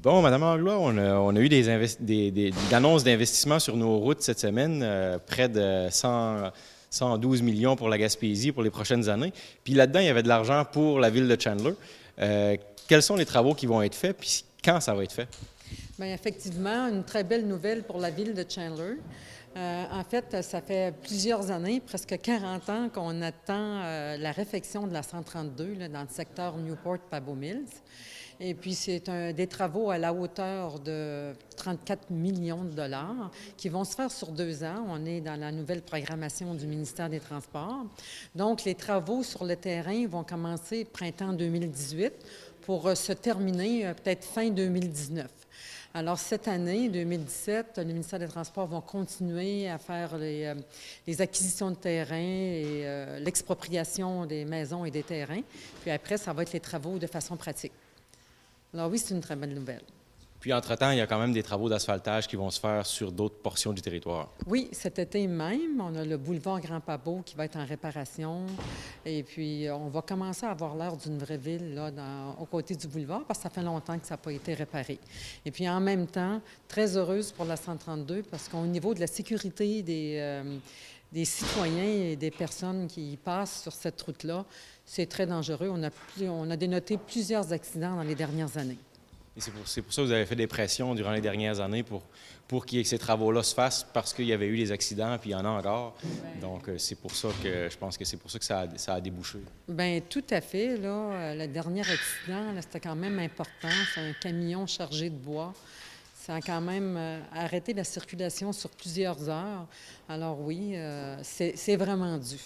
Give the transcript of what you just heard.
Bon, Madame Anglois, on a eu des annonces d'investissement sur nos routes cette semaine, près de 112 millions pour la Gaspésie pour les prochaines années. Puis là-dedans, il y avait de l'argent pour la ville de Chandler. Quels sont les travaux qui vont être faits, puis quand ça va être fait? Bien, effectivement, une très belle nouvelle pour la ville de Chandler. En fait, ça fait plusieurs années, presque 40 ans, qu'on attend la réfection de la 132 là, dans le secteur Newport-Pabot Mills. Et puis, c'est des travaux à la hauteur de 34 millions de dollars qui vont se faire sur 2 ans. On est dans la nouvelle programmation du ministère des Transports. Donc, les travaux sur le terrain vont commencer printemps 2018 pour se terminer peut-être fin 2019. Alors, cette année, 2017, le ministère des Transports va continuer à faire les acquisitions de terrain et l'expropriation des maisons et des terrains. Puis après, ça va être les travaux de façon pratique. Alors oui, c'est une très bonne nouvelle. Puis entre-temps, il y a quand même des travaux d'asphaltage qui vont se faire sur d'autres portions du territoire. Oui, cet été même, on a le boulevard Grand-Pabot qui va être en réparation. Et puis, on va commencer à avoir l'air d'une vraie ville là, aux côtés du boulevard parce que ça fait longtemps que ça n'a pas été réparé. Et puis, en même temps, très heureuse pour la 132 parce qu'au niveau de la sécurité des citoyens et des personnes qui passent sur cette route-là, c'est très dangereux. On a dénoté plusieurs accidents dans les dernières années. Et c'est pour ça que vous avez fait des pressions durant les dernières années pour que ces travaux-là se fassent, parce qu'il y avait eu des accidents, puis il y en a encore. Donc, c'est pour ça que je pense que c'est pour ça que ça a débouché. Bien, tout à fait. Là, le dernier accident, là, c'était quand même important. C'est un camion chargé de bois. Ça a quand même arrêté la circulation sur plusieurs heures. Alors oui, c'est vraiment dû.